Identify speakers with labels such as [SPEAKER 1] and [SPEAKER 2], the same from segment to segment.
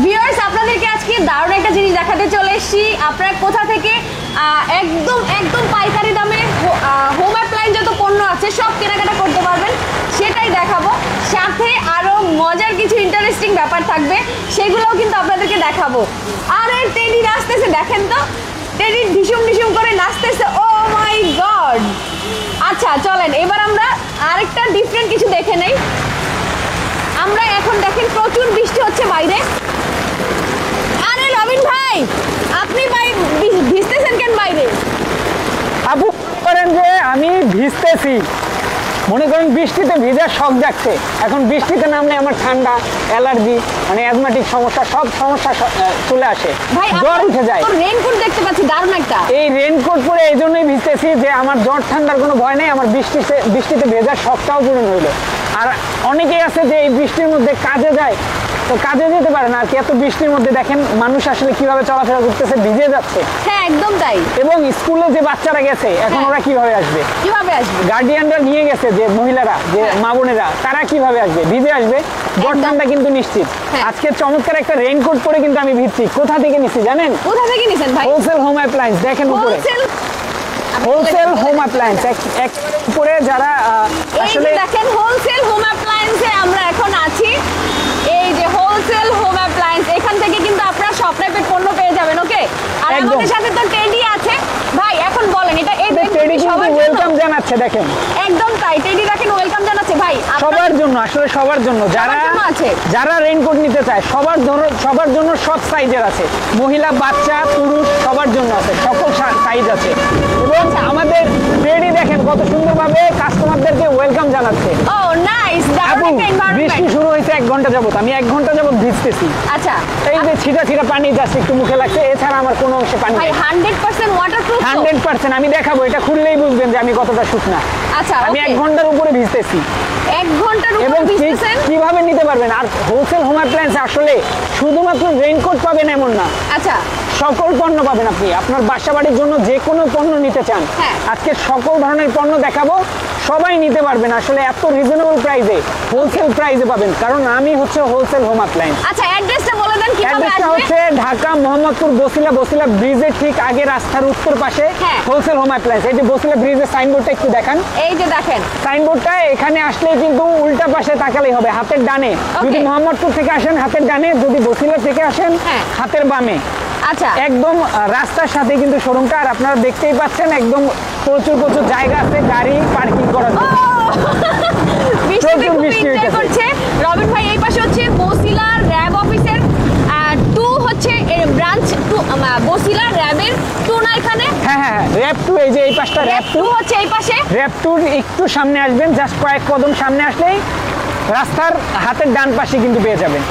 [SPEAKER 1] Viewers আপনাদেরকে আজকে দারুণ একটা জিনিস দেখাতে চলে এসেছি। আপনারা কোথা থেকে একদম একদম পাইকারি দামে হোম অ্যাপ্লায়েন্স যত পণ্য আছে সব কেনাকাটা করতে পারবেন সেটাই দেখাবো। সাথে আরো মজার কিছু ইন্টারেস্টিং ব্যাপার থাকবে, সেগুলোও কিন্তু আপনাদেরকে দেখাবো। আর এই টেডি নাচতেছে, দেখেন তো টেডি ঢিসুম ঢিসুম করে নাচতেছে। ও মাই গড। আচ্ছা চলেন এবার আমরা আরেকটা ডিফারেন্ট কিছু দেখে নেই। আমরা এখন দেখেন প্রচুর বৃষ্টি হচ্ছে বাইরে। আরে রবিন ভাই, আপনি ভাই ভিজতেছেন কেন বাইরে?
[SPEAKER 2] আপু করেন যে আমি ভিজতেছি, মনে করেন বৃষ্টিতে ভিজার শখ যাচ্ছে। এখন বৃষ্টিতে নামলে আমার ঠান্ডা, অ্যালার্জি, মানে অ্যাজমাটিক সমস্যা, সব সমস্যা চলে আসে, জ্বর উঠে যায়।
[SPEAKER 1] রেইনকোট দেখতে পাচ্ছি দারুণ একটা।
[SPEAKER 2] এই রেইনকোট পরে এই জন্যই ভিজতেছি যে আমার জ্বর ঠান্ডার কোনো ভয় নেই, আমার বৃষ্টিতে ভেজার শখটাও পূরণ হইলো। আর অনেকেই আছে যে এই বৃষ্টির মধ্যে কাজে যায়, তো কাজে যেতে পারে না আর কি। এত বৃষ্টির মধ্যে দেখেন মানুষ আসলে কিভাবে চলাফেরা করতেছে, ভিজে যাচ্ছে।
[SPEAKER 1] হ্যাঁ একদম তাই।
[SPEAKER 2] এবং স্কুলে যে বাচ্চারা গেছে এখন ওরা কিভাবে আসবে? গার্ডিয়ানরা নিয়ে গেছে যে মহিলারা, যে মা বোনেরা, তারা কিভাবে আসবে? ভিজে আসবে, জ্বর ঠান্ডা কিন্তু নিশ্চিত। আজকে চমৎকার একটা রেইনকোট পরে কিন্তু আমি ভিজছি। কোথা থেকে নিছি জানেন?
[SPEAKER 1] কোথা থেকে নিছেন ভাই?
[SPEAKER 2] হোলসেল হোম অ্যাপ্লায়েন্স, দেখেন উপরে হোলসেল হোম অ্যাপ্লায়েন্স। এক উপরে যারা আসলে
[SPEAKER 1] দেখেন হোলসেল হোম অ্যাপ্লায়েন্সে আমরা এখন আছি। এই যে হোলসেল হোম অ্যাপ্লায়েন্স, এখান থেকে কিন্তু আপনারা সব টাইপের পণ্য পেয়ে যাবেন। ওকে, আর আমাদের সাথে তো টেডি আছে ভাই। এখন বলেন এটা এই
[SPEAKER 2] টেডি কিন্তু ওয়েলকাম জানাচ্ছে, দেখেন
[SPEAKER 1] একদম তাই। টেডি দেখেন ওয়েলকাম জানাচ্ছে ভাই
[SPEAKER 2] সবার জন্য, আসলে সবার জন্য যারা রেইনকোট নিতে চায় সবার জন্য সব সাইজের আছে, মহিলা, বাচ্চা, পুরুষ সবার জন্য আছে, সকল সাইজ আছে। এবং আমাদের টেডি দেখেন কত সুন্দরভাবে কাস্টমারদেরকে ওয়েলকাম জানাচ্ছে।
[SPEAKER 1] ও নাইস।
[SPEAKER 2] বৃষ্টি শুরু হয়েছে 1 ঘন্টা যাবত, আমি 1 ঘন্টা যাবত ভিজতেছি।
[SPEAKER 1] আচ্ছা,
[SPEAKER 2] এই যে ছিটা ছিটা পানি যাচ্ছে একটু মুখে লাগছে, এছাড়া আমার কোনো অংশে পানি নেই।
[SPEAKER 1] 100% ওয়াটারপ্রুফ,
[SPEAKER 2] 100%। আমি দেখাবো, এটা খুললেই বুঝবেন যে আমি কতটা শুকনা।
[SPEAKER 1] আচ্ছা,
[SPEAKER 2] আমি 1 ঘন্টার উপরে ভিজতেছি।
[SPEAKER 1] 1 ঘন্টার উপরে ভিজতেছেন?
[SPEAKER 2] কিভাবে নিতে পারবেন? আর হোলসেল হোম অ্যাপ্লায়েন্স আসলে শুধুমাত্র রেইনকোট পাবেন এমন না,
[SPEAKER 1] আচ্ছা
[SPEAKER 2] সকল পণ্য পাবেন। আপনি আপনার বাসা বাড়ির জন্য যে কোনো পণ্য নিতে চান, আজকে সকল ধরনের পণ্য দেখাবো, সবাই নিতে পারবেন। আসলে এত রিজনেবল প্রাইসে, হোলসেল প্রাইসে পাবেন, কারণ আমি হচ্ছে হোলসেল হোম অ্যাপ্লায়েন্স।
[SPEAKER 1] আচ্ছা অ্যাড্রেসটা বলে দেন কিভাবে আসবে?
[SPEAKER 2] অ্যাড্রেসটা হচ্ছে ঢাকা মোহাম্মদপুর বসিলা ব্রিজের ঠিক আগে রাস্তার উত্তর পাশে হোলসেল হোম অ্যাপ্লায়েন্স। এই যে বসিলা ব্রিজের সাইনবোর্ডটা একটু দেখান,
[SPEAKER 1] এই যে দেখেন
[SPEAKER 2] সাইনবোর্ডটা। এখানে আসলে কিন্তু উল্টা পাশে তাকালেই হবে, হাতের ডানে। যদি মোহাম্মদপুর থেকে আসেন হাতের ডানে, যদি বসিলা থেকে আসেন হাতের বামে।
[SPEAKER 1] আচ্ছা,
[SPEAKER 2] একদম রাস্তার সাথে কিন্তু শোরুমটা। আর আপনারা দেখতেই পাচ্ছেন একদম প্রচুর জায়গা আছে গাড়ি পার্কিং করার জন্য।
[SPEAKER 1] বৃষ্টি করছে। রবিন ভাই এই পাশে হচ্ছে বসিলা র্যাব অফিসের 2 হচ্ছে ব্রাঞ্চ 2, বসিলা র্যাবের 2 না এখানে?
[SPEAKER 2] হ্যাঁ র্যাব 2, এই যে এই পাশটা র্যাব 2
[SPEAKER 1] হচ্ছে এই পাশে।
[SPEAKER 2] র্যাব 2 একটু সামনে আসবেন, জাস্ট কয়েক কদম সামনে আসলেই রাস্তার হাতের ডান পাশে কিন্তু পেয়ে যাবেন,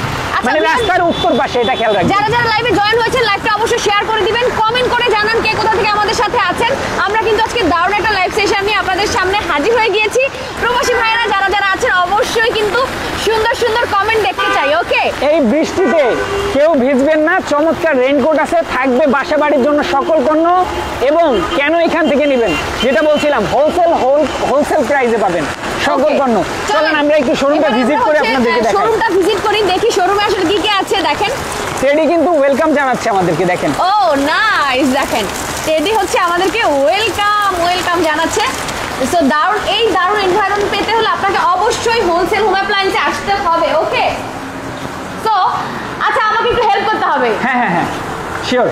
[SPEAKER 2] মানে রাস্তার উত্তর পাশে। এটা খেয়াল রাখবেন।
[SPEAKER 1] যারা যারা লাইভে জয়েন হয়েছে লাইভটা অবশ্যই শেয়ার করে দিবেন, কমেন্ট করে জানান কে কোথা থেকে আমাদের সাথে আছেন। আমরা কিন্তু আজকে দারুণ একটা লাইভ সেশন নিয়ে আপনাদের সামনে হাজির হয়ে গিয়েছি। প্রবাসী ভাইয়েরা যারা যারা আছেন অবশ্যই কিন্তু সুন্দর সুন্দর কমেন্ট দেখতে চাই। ওকে,
[SPEAKER 2] এই বৃষ্টিতে কেউ ভিজবেন না, চমৎকার রেইনকোট আছে, থাকবে বাসা বাড়ির জন্য সকল পণ্য। এবং কেন এখান থেকে নেবেন, যেটা বলছিলাম হোলসেল প্রাইসে পাবেন সকল পণ্য। চলেন আমরা একটু শোরুমটা ভিজিট করে আপনাদেরকে দেখাই।
[SPEAKER 1] শোরুমটা ভিজিট করি, দেখি শোরুমে আসলে কি কি আছে। দেখেন
[SPEAKER 2] টেডি কিন্তু ওয়েলকাম জানাচ্ছে আমাদেরকে, দেখেন।
[SPEAKER 1] ও নাইস, দেখেন টেডি হচ্ছে আমাদেরকে ওয়েলকাম জানাচ্ছে। সো এই দারুণ এনভায়রনমেন্ট পেতে হলে আপনাকে অবশ্যই হোলসেল হোম অ্যাপ্লায়েন্সে আসতে হবে। ওকে, সো আচ্ছা আমাকে একটু হেল্প করতে হবে।
[SPEAKER 2] হ্যাঁ শিওর।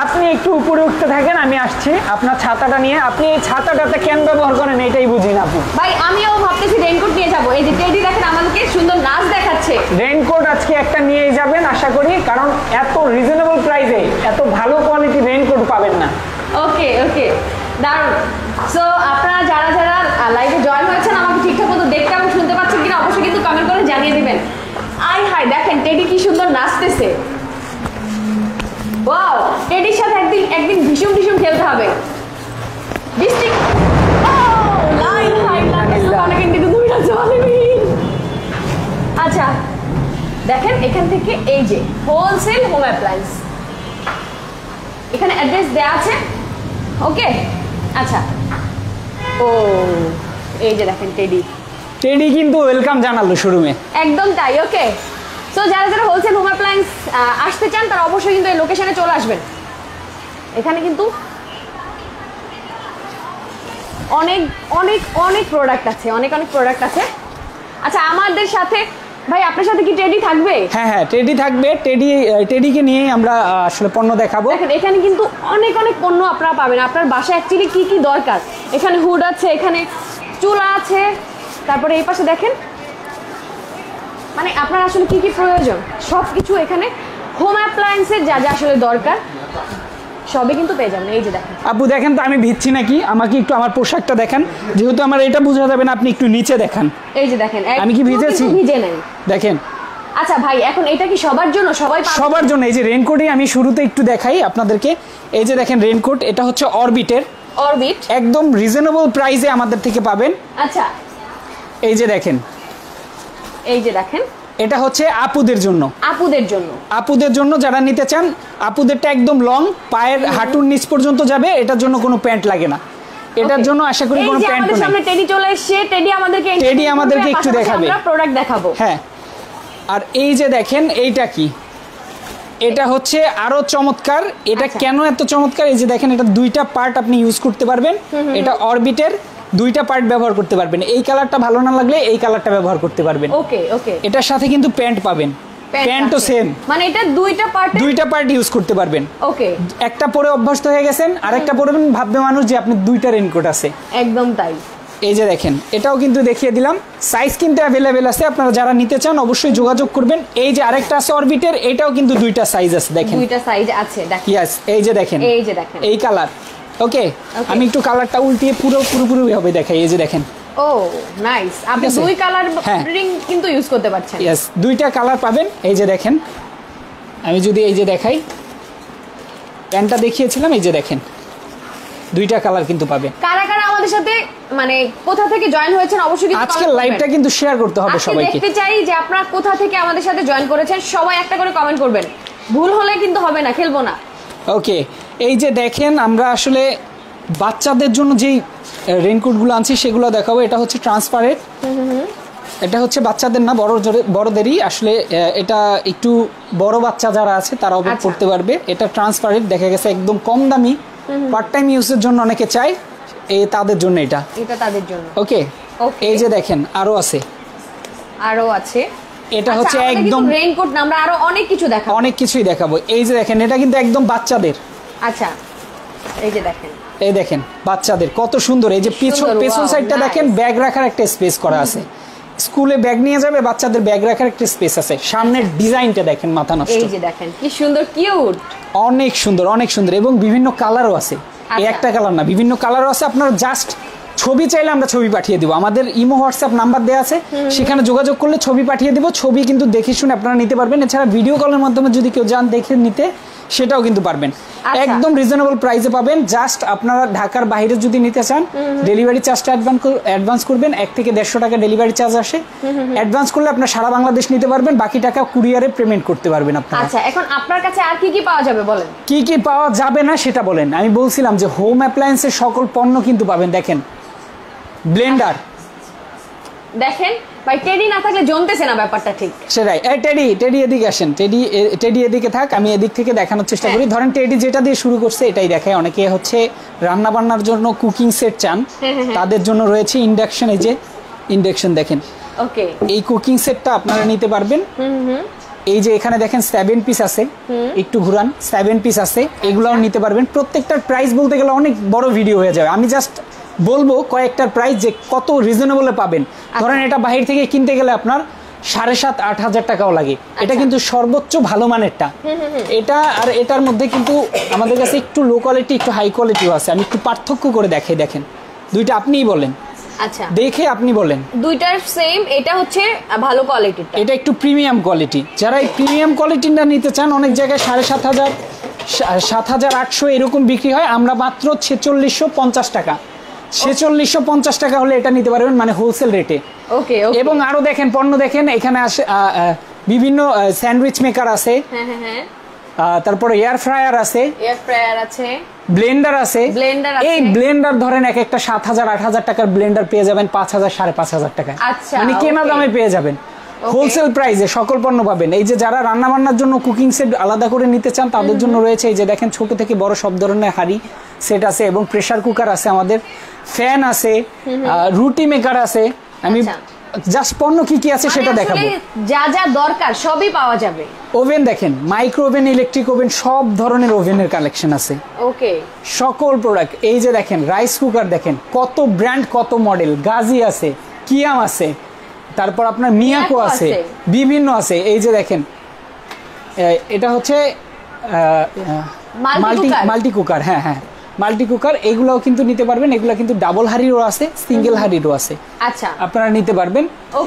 [SPEAKER 2] আপনি একটু উপরে উঠতে থাকেন, আমি আসছি আপনার ছাতাটা নিয়ে। আপনি এই ছাতাটাতে কেন ব্যবহার করেন এটাই বুঝি না আপু।
[SPEAKER 1] ভাই আমিও ভাবতেছি রেইনকোট নিয়ে যাবো। এই যে টেডি দেখেন আমাদেরকে সুন্দর নাচ দেখাচ্ছে।
[SPEAKER 2] রেইনকোট আজকে একটা নিয়ে যাবেন আশা করি, কারণ এত রিজনেবল প্রাইসে এত ভালো কোয়ালিটি রেইনকোট পাবেন না।
[SPEAKER 1] ওকে দারুণ। সো আপনারা যারা যারা লাইভে জয়েন হয়েছেন আমাকে ঠিকঠাক মতো দেখতে এবং শুনতে পাচ্ছেন কিনা অবশ্যই কিন্তু কমেন্ট করে জানিয়ে দিবেন। হাই দেখেন টেডি কি সুন্দর নাচতেছে। ওয়াও, টেডির সাথে একদিন ভীষণ খেলতে হবে। বৃষ্টি আচ্ছা দেখেন এখান থেকে এই যে হোলসেল হোম অ্যাপ্লায়েন্স, এখানে অ্যাড্রেস দেয়া আছে। ওকে আচ্ছা, ও এই যে দেখেন টেডি
[SPEAKER 2] কিন্তু ওয়েলকাম জানালো শোরুমে।
[SPEAKER 1] একদম তাই। ওকে, সো যারা যারা হোলসেল হোম অ্যাপ্লায়েন্স আসতে চান তারা অবশ্যই কিন্তু এই লোকেশনে চলে আসবেন। এখানে কিন্তু অনেক অনেক অনেক প্রোডাক্ট আছে, অনেক অনেক প্রোডাক্ট আছে। আচ্ছা আমাদের সাথে ভাই আপনার সাথে কি টেডি থাকবে?
[SPEAKER 2] হ্যাঁ হ্যাঁ টেডি থাকবে, টেডিকে নিয়ে আমরা আসলে পণ্য দেখাবো।
[SPEAKER 1] দেখেন এখানে কিন্তু অনেক অনেক পণ্য আপনারা পাবেন। আপনার বাসায় অ্যাকচুয়ালি কি কি দরকার, এখানে হুড আছে, এখানে চুলা আছে, তারপরে এই পাশে দেখেন মানে আপনার আসলে কি কি প্রয়োজন সব কিছু এখানে হোম অ্যাপ্লায়েন্সের যা যা আসলে দরকার সবই কিন্তু পেয়ে যাবেন। এই যে দেখেন
[SPEAKER 2] আপু দেখেন তো আমি ভিজছি নাকি, আমাকে একটু আমার পোশাকটা দেখান, যেহেতু আমার এটা বোঝা যাবে না, আপনি একটু নিচে দেখান।
[SPEAKER 1] এই যে দেখেন
[SPEAKER 2] আমি কি ভিজেছি?
[SPEAKER 1] ভিজে নাই
[SPEAKER 2] দেখেন।
[SPEAKER 1] আচ্ছা ভাই এখন এটা কি সবার জন্য? সবার
[SPEAKER 2] জন্য। এই যে রেইনকোটে আমি শুরুতে একটু দেখাই আপনাদেরকে। এই যে দেখেন রেইনকোট, এটা হচ্ছে অরবিট একদম রিজনেবল প্রাইসে আমাদের থেকে পাবেন।
[SPEAKER 1] আচ্ছা
[SPEAKER 2] এই যে দেখেন, এটা হচ্ছে আপুদের জন্য যারা নিতে চান। আপুদেরটা একদম লং, পায়ের হাঁটুর নিচ পর্যন্ত যাবে, এটার জন্য কোনো প্যান্ট লাগে না। এটার জন্য আশা করি কোনো প্যান্ট নেই।
[SPEAKER 1] সামনে টেডি চলে এসেছে, টেডি আমাদেরকে
[SPEAKER 2] একটু দেখাবে,
[SPEAKER 1] আমরা প্রোডাক্ট দেখাবো।
[SPEAKER 2] হ্যাঁ। আর এই যে দেখেন এইটা কি, এটা হচ্ছে আরো চমৎকার। এটা কেন এত চমৎকার, এই যে দেখেন এটা দুইটা পার্ট আপনি ইউজ করতে পারবেন। এটা অরবিটের দুইটা পার্ট ব্যবহার করতে পারবেন। এই কালারটা ভালো না লাগলে এই কালারটা ব্যবহার করতে পারবেন।
[SPEAKER 1] ওকে ওকে।
[SPEAKER 2] এটার সাথে কিন্তু প্যান্ট পাবেন, প্যান্টও সেম,
[SPEAKER 1] মানে এটা দুইটা পার্ট
[SPEAKER 2] ইউজ করতে পারবেন।
[SPEAKER 1] ওকে,
[SPEAKER 2] একটা পরে অভ্যস্ত হয়ে গেছেন, আরেকটা পরবেন, ভাববে মানুষ যে আপনি দুইটা রেইনকোট আছে।
[SPEAKER 1] একদম তাই।
[SPEAKER 2] এই যে দেখেন এটাও কিন্তু দেখিয়ে দিলাম, সাইজ কিন্তু অ্যাভেলেবেল আছে। আপনারা যারা নিতে চান অবশ্যই যোগাযোগ করবেন। এই যে আরেকটা আছে অরবিটের, এটাও কিন্তু দুইটা সাইজ আছে, দেখেন
[SPEAKER 1] দুইটা সাইজ আছে দেখেন।
[SPEAKER 2] ইয়েস, এই যে দেখেন এই কালার। ওকে, আমি একটু কালারটা উল্টিয়ে পুরোপুরি ভাবে দেখাই। এই যে দেখেন,
[SPEAKER 1] ও নাইস, আপনি দুই কালার রিং কিন্তু ইউজ করতে পারছেন।
[SPEAKER 2] ইয়েস, দুইটা কালার পাবেন। এই যে দেখেন, আমি যদি এই যে দেখাই, প্যান্টটা দেখিয়েছিলাম, এই যে দেখেন দুইটা কালার কিন্তু পাবেন।
[SPEAKER 1] কারা কারা আমাদের সাথে মানে কোথা থেকে জয়েন হয়েছেন অবশ্যই কিন্তু
[SPEAKER 2] আজকে লাইভটা কিন্তু শেয়ার করতে হবে সবাইকে।
[SPEAKER 1] দেখতে চাই যে আপনারা কোথা থেকে আমাদের সাথে জয়েন করেছেন, সবাই একটা করে কমেন্ট করবেন, ভুল হলে কিন্তু হবে না, খেলবো না।
[SPEAKER 2] ওকে, এই যে দেখেন আমরা আসলে বাচ্চাদের জন্য যেই রেইনকোটগুলো আনছি সেগুলো দেখাবো। এটা হচ্ছে ট্রান্সপারেন্ট, এটা হচ্ছে বাচ্চাদের না বড়দেরই আসলে। এটা একটু বড় বাচ্চা যারা আছে তারাও পড়তে পারবে। এটা ট্রান্সপারেন্ট, দেখা গেছে একদম কম দামি, পার্ট টাইম ইউজের জন্য অনেকে চায়, তাদের জন্য এটা তাদের জন্য। ওকে, এই যে দেখেন আরো আছে এটা হচ্ছে একদম
[SPEAKER 1] রেইনকোট না, আমরা আরো অনেক কিছুই দেখাবো।
[SPEAKER 2] এই যে দেখেন এটা কিন্তু একদম বাচ্চাদের।
[SPEAKER 1] আচ্ছা,
[SPEAKER 2] এই দেখেন বাচ্চাদের কত সুন্দর। এই যে পেছন সাইডটা দেখেন, ব্যাগ রাখার একটা স্পেস করা আছে। স্কুলে ব্যাগ নিয়ে যাবে, বাচ্চাদের ব্যাগ রাখার একটা স্পেস আছে। সামনের ডিজাইনটা দেখেন, মাথা নষ্ট।
[SPEAKER 1] এই যে দেখেন কি সুন্দর, কিউট,
[SPEAKER 2] অনেক সুন্দর এবং বিভিন্ন কালারও আছে। এই একটা কালার না, বিভিন্ন কালারও আছে। আপনারা জাস্ট ছবি চাইলে আমরা ছবি পাঠিয়ে দিব। আমাদের ইমো হোয়াটসঅ্যাপ নাম্বার দেওয়া আছে, সেখানে যোগাযোগ করলে ছবি পাঠিয়ে দিব। ছবি কিন্তু দেখে শুনে আপনারা নিতে পারবেন। এছাড়া ভিডিও কলের মাধ্যমে যদি কেউ যান দেখে নিতে, সেটাও কিন্তু পারবেন। একদম রিজনেবল প্রাইসে পাবেন। জাস্ট আপনারা ঢাকার বাইরে যদি নিতে চান, ডেলিভারি চার্জটা অ্যাডভান্স করবেন। 1 থেকে 150 টাকা ডেলিভারি চার্জ আসে। অ্যাডভান্স করলে আপনারা সারা বাংলাদেশ নিতে পারবেন, বাকি টাকা কুরিয়ারে পেমেন্ট করতে পারবেন আপনারা।
[SPEAKER 1] আচ্ছা, এখন আপনার কাছে আর কি কি পাওয়া যাবে বলেন?
[SPEAKER 2] কি কি পাওয়া যাবে না সেটা বলেন। আমি বলছিলাম যে হোম অ্যাপ্লায়েন্সের সকল পণ্য কিন্তু পাবেন। দেখেন ব্লেন্ডার,
[SPEAKER 1] দেখেন ভাই টেডি না থাকলে জমতেছে না ব্যাপারটা, ঠিক
[SPEAKER 2] সেটাই। এই টেডি এদিকে আসেন, টেডি এদিকে থাক, আমি এদিক থেকে দেখানোর চেষ্টা করি। ধরেন টেডি যেটা দিয়ে শুরু করছে এটাই দেখায়। অনেকে হচ্ছে রান্না বান্নার জন্য কুকিং সেট চান, তাদের জন্য রয়েছে ইন্ডাকশন। এই যে ইন্ডাকশন দেখেন,
[SPEAKER 1] ওকে,
[SPEAKER 2] এই কুকিং সেটটা আপনারা নিতে পারবেন। এই যে এখানে দেখেন 7 পিস আছে, একটু ঘুরান, 7 পিস আছে, এগুলোও নিতে পারবেন। প্রত্যেকটার প্রাইস বলতে গেলে অনেক বড় ভিডিও হয়ে যাবে। আমি জাস্ট বলবো কয়েকটার প্রাইস যে কত রিজনেবলে পাবেন। ধরেন এটা বাহির থেকে কিনতে গেলে আপনার 7,500-8 হাজার টাকাও লাগে। এটা কিন্তু সর্বোচ্চ ভালো মানেরটা। এটা আর এটার মধ্যে কিন্তু আমাদের কাছে একটু লো কোয়ালিটি, একটু হাই কোয়ালিটিও আছে। আমি একটু পার্থক্য করে দেখাই, দেখেন দুইটা, আপনিই বলেন।
[SPEAKER 1] আচ্ছা,
[SPEAKER 2] দেখে আপনি বলেন।
[SPEAKER 1] দুইটার সেম, এটা হচ্ছে ভালো কোয়ালিটিটা,
[SPEAKER 2] এটা একটু প্রিমিয়াম কোয়ালিটি। যারা এই প্রিমিয়াম কোয়ালিটিটা নিতে চান, অনেক জায়গায় 7,500, 7,800 এরকম বিক্রি হয়। আমরা মাত্র 4650 টাকা, 4650 টাকা হলে এটা নিতে পারবেন, মানে হোলসেল রেটে।
[SPEAKER 1] ওকে,
[SPEAKER 2] এবং আরো দেখেন পণ্য দেখেন, এখানে আসে বিভিন্ন স্যান্ডউইচ মেকার আছে, তারপরে এয়ার ফ্রায়ার আছে, ব্লেন্ডার আছে। এই ব্লেন্ডার ধরেন এক একটা 7,000-8,000 টাকার ব্লেন্ডার পেয়ে যাবেন 5,000-5,500 টাকায়, মানে কেনা দামে পেয়ে যাবেন। হোলসেল প্রাইসে সকল পণ্য পাবেন। এই যে যারা রান্না বান্নার জন্য কুকিং সেট আলাদা করে নিতে চান তাদের জন্য রয়েছে, এই যে দেখেন ছোট থেকে বড় সব ধরনের হাঁড়ি সেট আছে এবং প্রেসার কুকার আছে, আমাদের ফ্যান আছে, রুটি মেকার আছে। আমি জাস্ট পণ্য কি কি আছে সেটা দেখাবো।
[SPEAKER 1] যা যা দরকার সবই পাওয়া যাবে।
[SPEAKER 2] ওভেন দেখেন, মাইক্রো ওভেন, ইলেকট্রিক ওভেন, সব ধরনের ওভেনের কালেকশন আছে।
[SPEAKER 1] ওকে,
[SPEAKER 2] সকল প্রোডাক্ট। এই যে দেখেন রাইস কুকার, দেখেন কত ব্র্যান্ড, কত মডেল, গাজি আছে, কিয়াম আছে, তারপর আপনার মিয়াকো আছে, বিভিন্ন আছে। এই যে দেখেন এটা হচ্ছে মাল্টি কুকার, হ্যাঁ হ্যাঁ মাল্টি কুকার, এগুলাও কিন্তু নিতে পারবেন। এগুলা কিন্তু ডাবল হাড়িরও আছে, সিঙ্গেল হাড়িরও আছে।
[SPEAKER 1] আচ্ছা,
[SPEAKER 2] আপনারা নিতে পারবেন।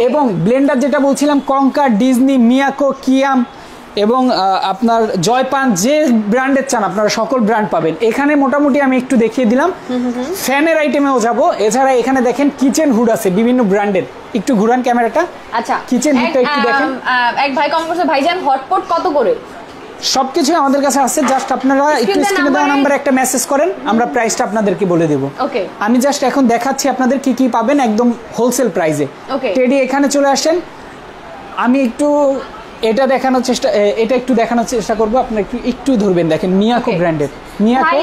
[SPEAKER 2] এবং ব্লেন্ডার যেটা বলছিলাম, কঙ্কার, ডিজনি, মিয়াকো, কিয়াম এবং আপনার জয়পান, যে ব্র্যান্ডের চান আপনারা সকল ব্র্যান্ড পাবেন এখানে। মোটামুটি আমি একটু দেখিয়ে দিলাম। ফ্যানের আইটেমেও যাব। এছাড়া এখানে দেখেন কিচেন হুড আছে বিভিন্ন ব্র্যান্ডের। একটু ঘুরান ক্যামেরাটা।
[SPEAKER 1] আচ্ছা,
[SPEAKER 2] কিচেন হুডটা একটু দেখেন।
[SPEAKER 1] এক ভাই কমেন্ট করছে, ভাইজান হটপট কত করে?
[SPEAKER 2] সবকিছু আমাদের কাছে আছে, জাস্ট আপনারা একটু স্ক্রিনে দেওয়া নাম্বারে একটা মেসেজ করেন, আমরা প্রাইসটা আপনাদেরকে বলে দেব।
[SPEAKER 1] ওকে,
[SPEAKER 2] আমি জাস্ট এখন দেখাচ্ছি আপনাদের কি কি পাবেন একদম হোলসেল প্রাইসে। টেডি এখানে চলে আসেন, আমি একটু এটা দেখানোর চেষ্টা, এটা একটু দেখানোর চেষ্টা করব। আপনারা একটু ধরবেন, দেখেন মিয়াকো ব্র্যান্ডের। মিয়াকো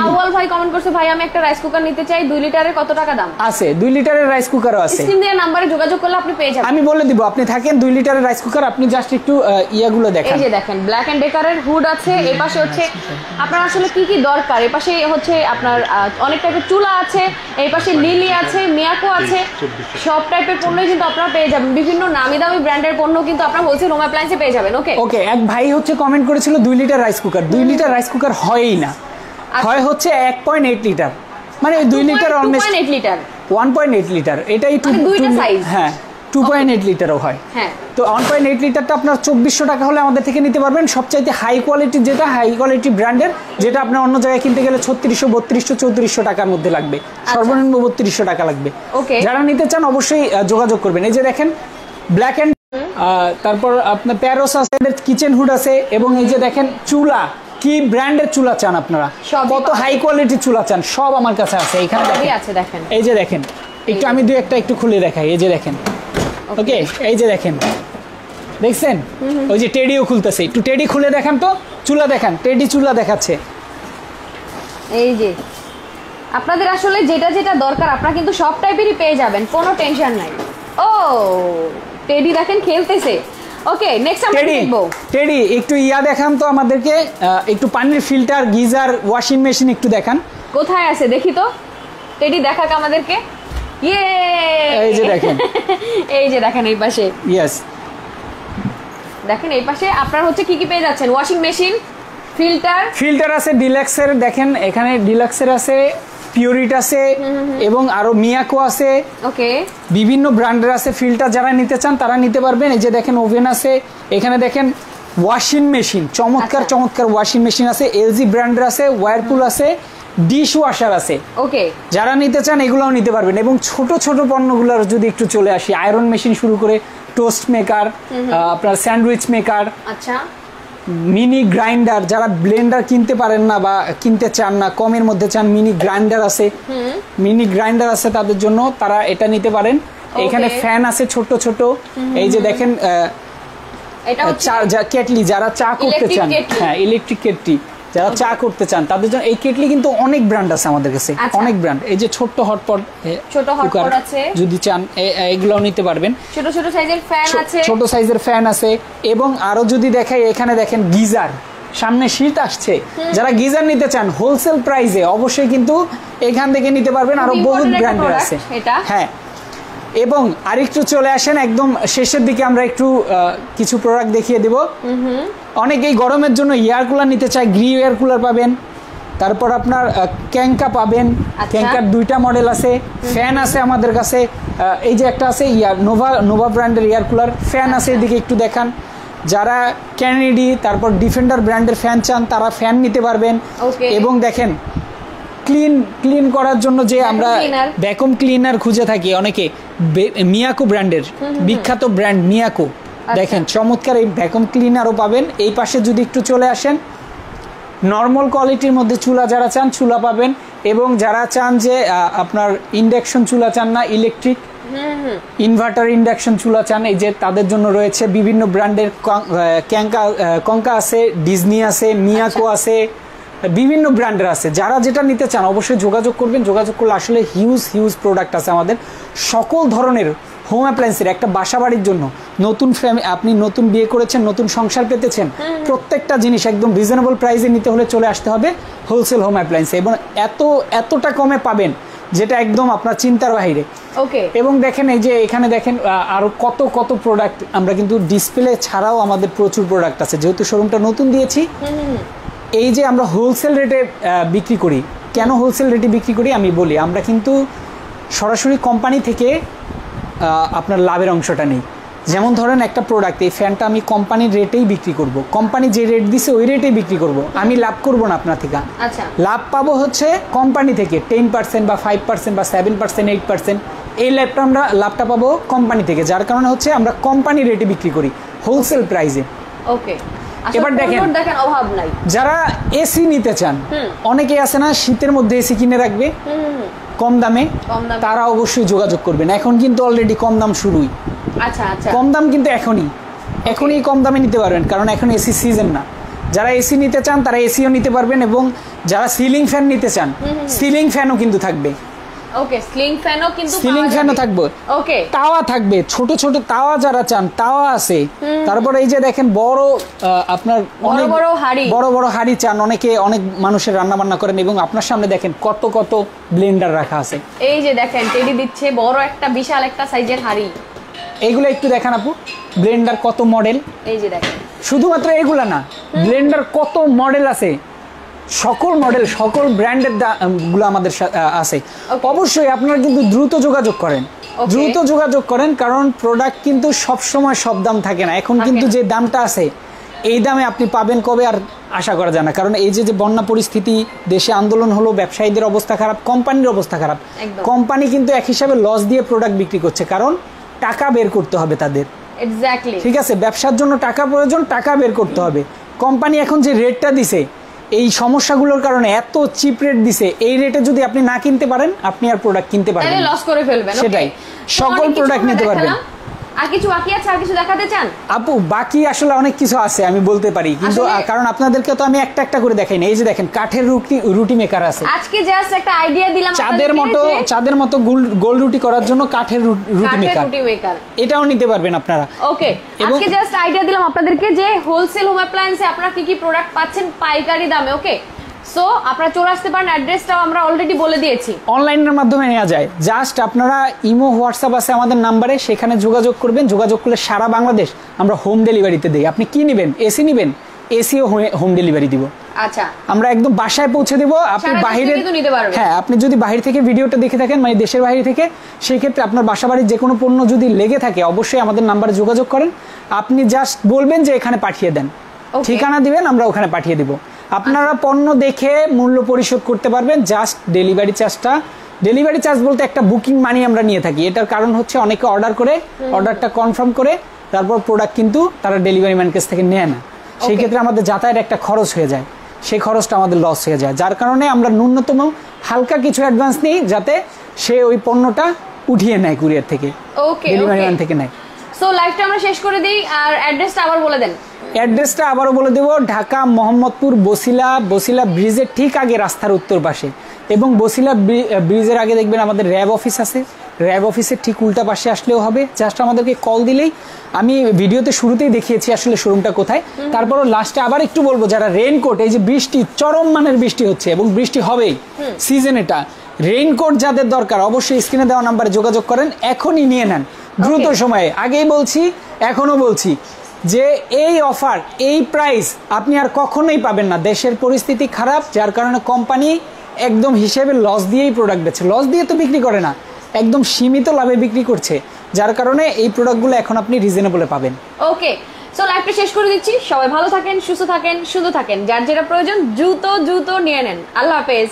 [SPEAKER 1] আউয়াল ভাই কমেন্ট করছে, ভাই আমি একটা রাইস কুকার নিতে চাই, 2 লিটারের কত টাকা দাম?
[SPEAKER 2] আছে 2 লিটারের রাইস কুকারও আছে।
[SPEAKER 1] স্ক্রিন দেওয়া নম্বরে যোগাযোগ করলে আপনি পেয়ে যাবেন।
[SPEAKER 2] আমি বলে দিব, আপনি থাকেন 2 লিটারের রাইস কুকার, আপনি জাস্ট একটু ইয়াগুলো দেখেন।
[SPEAKER 1] এই যে দেখেন ব্ল্যাক এন্ড ডেকারের হুড আছে, এই পাশে হচ্ছে আপনার আসলে কি কি দরকার, এই পাশে হচ্ছে আপনার অনেক টাইপের চুলা আছে, এই পাশে লিলি আছে, মিয়াকো আছে, সব টাইপের পণ্য কিন্তু আপনারা পেয়ে যাবেন। বিভিন্ন নামি দামি ব্র্যান্ডের পণ্য কিন্তু আপনারা হোলসেল হোম অ্যাপ্লায়েন্সে পেয়ে যাবেন। ওকে
[SPEAKER 2] ওকে, এক ভাই হচ্ছে কমেন্ট করেছিল 2 litre rice cooker. 2 litre rice cooker হয়ই না, হয় হচ্ছে 1.8 লিটার, মানে 2 লিটার অলমোস্ট
[SPEAKER 1] 1.8 লিটার,
[SPEAKER 2] 1.8 লিটার, এটাই
[SPEAKER 1] দুইটা সাইজ।
[SPEAKER 2] হ্যাঁ 2.8 লিটারও হয়।
[SPEAKER 1] হ্যাঁ,
[SPEAKER 2] তো 1.8 লিটারটা আপনার 2400 টাকা হলে আমাদের থেকে নিতে পারবেন। সবচাইতে হাই কোয়ালিটি যেটা, হাই কোয়ালিটি ব্র্যান্ডের, যেটা আপনার অন্য জায়গায় কিনতে গেলে 3600, 3200, 3400 টাকার মধ্যে লাগবে, সর্বনিম্ন 3200 টাকা লাগবে। যারা নিতে চান অবশ্যই যোগাযোগ করবেন। এই যে দেখেন ব্ল্যাক এন্ড, তারপর আপনার প্যারোস আছে, কিচেন হুড আছে, এবং এই যে দেখেন চুলা, কি ব্র্যান্ডের চুলা চান আপনারা, কত হাই কোয়ালিটি চুলা চান, সব আমার কাছে আছে। এখানে
[SPEAKER 1] দেখেন,
[SPEAKER 2] এই যে দেখেন, একটু আমি দুই একটা একটু খুলে দেখাই। এই যে দেখেন, ওকে, এই যে দেখেন, দেখছেন ওই যে টেডিও খুলতেছে, একটু টেডি খুলে দেখান তো, চুলা দেখান, টেডি চুলা দেখাচ্ছে।
[SPEAKER 1] এই যে আপনাদের আসলে যেটা যেটা দরকার আপনারা কিন্তু সব টাইপেরই পেয়ে যাবেন, কোনো টেনশন নাই। ও টেডি দেখেন খেলতেছে। ওকে, নেক্সট আমরা দেখব।
[SPEAKER 2] টেডি একটু ইয়া দেখান তো আমাদেরকে, একটু পানির ফিল্টার, গিজার, ওয়াশিং মেশিন একটু দেখান।
[SPEAKER 1] কোথায় আছে দেখি তো, টেডি দেখাক আমাদেরকে। ইয়ে,
[SPEAKER 2] এই যে দেখেন,
[SPEAKER 1] এই যে দেখেন এই পাশে,
[SPEAKER 2] ইয়েস
[SPEAKER 1] দেখেন এই পাশে আপনারা হচ্ছে কি কি পেয়ে যাচ্ছেন, ওয়াশিং মেশিন, ফিল্টার
[SPEAKER 2] আছে ডিলাক্সের, দেখেন এখানে ডিলাক্সের আছে, পিউরিট আছে, এবং আরো মিয়াকো আছে।
[SPEAKER 1] ওকে,
[SPEAKER 2] বিভিন্ন ব্র্যান্ডের আছে ফিল্টার। যারা নিতে চান তারা নিতে পারবেন। এই যে দেখেন ওভেন আছে, এখানে দেখেন ওয়াশিং মেশিন, চমৎকার চমৎকার ওয়াশিং মেশিন আছে, এলজি ব্র্যান্ডের আছে, ওয়ারপুল আছে, ডিশ ওয়াশার আছে।
[SPEAKER 1] ওকে,
[SPEAKER 2] যারা নিতে চান এগুলোও নিতে পারবেন। এবং ছোট ছোট পণ্যগুলোর যদি একটু চলে আসি, আয়রন মেশিন শুরু করে টোস্ট মেকার, আপনার স্যান্ডউইচ মেকার,
[SPEAKER 1] আচ্ছা,
[SPEAKER 2] মিনি গ্রাইন্ডার, যারা ব্লেন্ডার কিনতে পারেন না বা কিনতে চান না, কমের মধ্যে চান, মিনি গ্রাইন্ডার আছে তাদের জন্য, তারা এটা নিতে পারেন। এখানে ফ্যান আছে ছোট ছোট। এই যে দেখেন কেটলি, যারা চা করতে চান, হ্যাঁ ইলেকট্রিক কেটলি, যারা চা করতে চান তাদের জন্য এই কেটলি কিন্তু অনেক ব্র্যান্ড আছে আমাদের কাছে, অনেক ব্র্যান্ড। এই যে ছোট হটপট
[SPEAKER 1] আছে,
[SPEAKER 2] যদি চান এগুলোও নিতে পারবেন।
[SPEAKER 1] ছোট ছোট সাইজের ফ্যান আছে,
[SPEAKER 2] ছোট সাইজের ফ্যান আছে। এবং আরো যদি দেখাই, এখানে দেখেন গিজার, সামনে শীত আসছে, যারা গিজার নিতে চান হোলসেল প্রাইসে অবশ্যই কিন্তু এখান থেকে নিতে পারবেন। আরো বহুত ব্র্যান্ডের আছে, হ্যাঁ। এবং আরেকটু চলে আসেন একদম শেষের দিকে, আমরা একটু কিছু প্রোডাক্ট দেখিয়ে দেব। অনেকেই গরমের জন্য এয়ার কুলার নিতে চায়, গ্রি এয়ার কুলার পাবেন। তারপর আপনার ক্যাঙ্কা পাবেন, ক্যাঙ্কার 2টা মডেল আছে। ফ্যান আছে আমাদের কাছে, এই যে একটা আছে নোভা ব্র্যান্ডের এয়ার কুলার, ফ্যান আছে, এদিকে একটু দেখান। যারা ক্যানেডি, তারপর ডিফেন্ডার ব্র্যান্ডের ফ্যান চান তারা ফ্যান নিতে পারবেন। এবং দেখেন ক্লিন করার জন্য যে আমরা ভ্যাকুয়াম ক্লিনার খুঁজে থাকি অনেকে, মিয়াকো ব্র্যান্ডের, বিখ্যাত ব্র্যান্ড মিয়াকো, দেখেন চমৎকার এই ভ্যাকুয়াম ক্লিনারও পাবেন। এই পাশে যদি একটু চলে আসেন, নর্মাল কোয়ালিটির মধ্যে চুলা যারা চান চুলা পাবেন। এবং যারা চান যে আপনার ইন্ডাকশন চুলা চান না, ইলেকট্রিক ইনভার্টার ইন্ডাকশন চুলা চান, এই যে তাদের জন্য রয়েছে বিভিন্ন ব্র্যান্ডের কঙ্কা আছে, ডিজনি আছে, মিয়াকো আছে, বিভিন্ন ব্র্যান্ডের আছে। যারা যেটা নিতে চান অবশ্যই যোগাযোগ করবেন। যোগাযোগ করলে আসলে হিউজ প্রোডাক্ট আছে আমাদের, সকল ধরনের হোম অ্যাপ্লায়েন্সের। একটা বাসা বাড়ির জন্য নতুন আপনি নতুন বিয়ে করেছেন, নতুন সংসার পেতেছেন, প্রত্যেকটা জিনিস একদম রিজনেবল প্রাইসে নিতে হলে চলে আসতে হবে হোলসেল হোম অ্যাপ্লায়েন্সে, এবং এতটা কমে পাবেন যেটা একদম আপনার চিন্তার বাইরে।
[SPEAKER 1] ওকে,
[SPEAKER 2] এবং দেখেন এই যে এখানে দেখেন আরো কত প্রোডাক্ট, আমরা কিন্তু ডিসপ্লে ছাড়াও আমাদের প্রচুর প্রোডাক্ট আছে, যেহেতু শোরুমটা নতুন দিয়েছি। এই যে আমরা হোলসেল রেটে বিক্রি করি, কেন হোলসেল রেটে বিক্রি করি আমি বলি। আমরা কিন্তু সরাসরি কোম্পানি থেকে আপনার লাভের অংশটা নেই। যেমন ধরেন একটা প্রোডাক্ট, এই ফ্যানটা আমি কোম্পানির রেটেই বিক্রি করব, কোম্পানি যে রেট দিছে ওই রেটেই বিক্রি করব, আমি লাভ করব না আপনার থেকে।
[SPEAKER 1] আচ্ছা,
[SPEAKER 2] লাভ পাবো হচ্ছে কোম্পানি থেকে 10% বা 5% বা 7%, 8%, এই লাভটা পাবো কোম্পানি থেকে, যার কারণে হচ্ছে আমরা কোম্পানি রেটে বিক্রি করি হোলসেল প্রাইসে।
[SPEAKER 1] ওকে,
[SPEAKER 2] এবার দেখেন
[SPEAKER 1] অভাব নাই,
[SPEAKER 2] যারা এসি নিতে চান, অনেকেই আছে না শীতের মধ্যে এসি কিনে রাখবে কম দামে, তারা অবশ্যই যোগাযোগ করবেন। এখন কিন্তু অলরেডি কম দাম শুরুই।
[SPEAKER 1] আচ্ছা,
[SPEAKER 2] কম দাম কিন্তু এখনই কম দামে নিতে পারবেন, কারণ এখন এসি সিজন না। যারা এসি নিতে চান তারা এসিও নিতে পারবেন, এবং যারা সিলিং ফ্যান নিতে চান সিলিং ফ্যানও কিন্তু থাকবে।
[SPEAKER 1] ওকে, সিলিং ফ্যানও
[SPEAKER 2] থাকবে। ওকে, তাওয়া থাকবে, ছোট তাওয়া যারা চান তাওয়া আছে। তারপর এই যে দেখেন বড় আপনার অনেক বড় হাড়ি চান, অনেক মানুষের রান্না বান্না করেন, এবং আপনার সামনে দেখেন কত ব্লেন্ডার রাখা আছে।
[SPEAKER 1] এই যে দেখেন টেডি দিচ্ছে বড় একটা বিশাল একটা সাইজের হাড়ি।
[SPEAKER 2] এইগুলো একটু দেখান আপু, ব্লেন্ডার কত মডেল।
[SPEAKER 1] এই যে দেখেন,
[SPEAKER 2] শুধুমাত্র এগুলা না, ব্লেন্ডার কত মডেল আছে, সকল মডেল সকল ব্র্যান্ডের গুলো আমাদের আছে। অবশ্যই আপনারা কিন্তু দ্রুত যোগাযোগ করেন, কারণ প্রোডাক্ট কিন্তু সব সময় সব দাম থাকে না। এখন কিন্তু যে দামটা আছে এই দামে আপনি পাবেন কবে আর আশা করা যায় না, কারণ এই যে বন্যা পরিস্থিতি, দেশে আন্দোলন হলো, ব্যবসায়ীদের অবস্থা খারাপ, কোম্পানির অবস্থা খারাপ। কোম্পানি কিন্তু এক হিসাবে লস দিয়ে প্রোডাক্ট বিক্রি করছে, কারণ টাকা বের করতে হবে তাদের। ঠিক আছে, ব্যবসার জন্য টাকা প্রয়োজন, টাকা বের করতে হবে। কোম্পানি এখন যে রেটটা দিছে এই সমস্যাগুলোর কারণে এত চিপ রেট দিছে, এই রেটে যদি আপনি না কিনতে পারেন আপনি আর প্রোডাক্ট কিনতে পারবেন না, লস করে ফেলবেন। সেটাই, সকল প্রোডাক্ট নিতে পারবেন।
[SPEAKER 1] আর কিছু বাকি আছে, আর কিছু দেখাতে চান
[SPEAKER 2] আপু? বাকি আসলে অনেক কিছু আছে আমি বলতে পারি, কিন্তু কারণ আপনাদেরকে তো আমি একটা করে দেখাই না। এই যে দেখেন কাঠের রুটি মেকার আছে,
[SPEAKER 1] আজকে জাস্ট একটা আইডিয়া দিলাম,
[SPEAKER 2] চাঁদের মতো গোল রুটি করার জন্য কাঠের রুটি মেকার, এটাও নিতে পারবেন আপনারা।
[SPEAKER 1] ওকে, আজকে জাস্ট আইডিয়া দিলাম আপনাদেরকে যে হোলসেল হোম অ্যাপ্লায়েন্সে আপনারা কি প্রোডাক্ট পাচ্ছেন পাইকারি দামে। ওকে, সো আপনারা চলে আসতে পারেন, অ্যাড্রেসটাও আমরা অলরেডি বলে দিয়েছি,
[SPEAKER 2] অনলাইনের মাধ্যমে নেওয়া যায়। জাস্ট আপনারা ইমো হোয়াটসঅ্যাপ আছে আমাদের নাম্বারে, সেখানে যোগাযোগ করবেন। যোগাযোগ করলে সারা বাংলাদেশ আমরা হোম ডেলিভারিতে দিই। আপনি কি নেবেন? এসি নেবেন, এসিও হোম ডেলিভারি দিব।
[SPEAKER 1] আচ্ছা,
[SPEAKER 2] আমরা একদম বাসায় পৌঁছে দেব। আপনি বাইরে, হ্যাঁ, আপনি যদি বাইরে থেকে ভিডিওটা দেখে থাকেন, মানে দেশের বাইরে থেকে, সেই ক্ষেত্রে আপনার বাসা বাড়ির যে কোনো পণ্য যদি লেগে থাকে অবশ্যই আমাদের নাম্বারে যোগাযোগ করেন। আপনি জাস্ট বলবেন যে এখানে পাঠিয়ে দেন, ঠিকানা দিবেন, আমরা ওখানে পাঠিয়ে দিব। আপনারা পণ্য দেখে মূল্য পরিশোধ করতে পারবেন। জাস্ট ডেলিভারি চার্জ বলতে একটা বুকিং মানি আমরা নিয়ে থাকি। এটার কারণ হচ্ছে অনেকে অর্ডার করে, অর্ডারটা কনফার্ম করে তারপর প্রোডাক্ট কিন্তু তারা ডেলিভারি ম্যান কাছ থেকে নেয় না। সেই ক্ষেত্রে আমাদের যাতায়াতের একটা খরচ হয়ে যায়, সেই খরচটা আমাদের লস হয়ে যায়, যার কারণে আমরা ন্যূনতম হালকা কিছু অ্যাডভান্স নিই, যাতে সে ওই পণ্যটা উঠিয়ে নেয় কুরিয়ার থেকে, ডেলিভারি ম্যান থেকে নেয়।
[SPEAKER 1] সো লাইভটা আমরা শেষ করে দিই, আর অ্যাড্রেসটা আবার বলে দেন।
[SPEAKER 2] অ্যাড্রেসটা আবারও বলে দেব, ঢাকা মোহাম্মদপুর বসিলা ব্রিজের ঠিক আগে, রাস্তার উত্তর পাশে, এবং বসিলা ব্রিজের আগে দেখবেন আমাদের র্যাব অফিস আছে। র্যাব অফিসের ঠিক উল্টা পাশে আসলেও হবে, জাস্ট আমাদেরকে কল দিলেই। আমি ভিডিওতে শুরুতেই দেখিয়েছি আসলে শোরুমটা কোথায়, তারপরও লাস্টে আবার একটু বলবো, যারা রেইনকোট, এই যে বৃষ্টি, চরম মানের বৃষ্টি হচ্ছে এবং বৃষ্টি হবেই সিজন, এটা রেইনকোট যাদের দরকার অবশ্যই স্ক্রিনে দেওয়া নাম্বারে যোগাযোগ করেন, এখনই নিয়ে নেন দ্রুত সময়ে। আগেই বলছি, এখনো বলছি যে এই অফার, এই প্রাইস আপনি আর কখনোই পাবেন না। দেশের পরিস্থিতি খারাপ, যার কারণে কোম্পানি একদম হিসেবে লস দিয়েই প্রোডাক্ট বেচে, লস দিয়ে তো বিক্রি করে না, একদম সীমিত লাভে বিক্রি করছে, যার কারণে এই প্রোডাক্টগুলো এখন আপনি রিজনেবলে পাবেন।
[SPEAKER 1] ওকে, সো লাইভটা শেষ করে দিচ্ছি। সবাই ভালো থাকেন, সুস্থ থাকেন, সুন্দর থাকেন। যার যেটা প্রয়োজন দ্রুত নিয়ে নেন। আল্লাহ হাফেজ।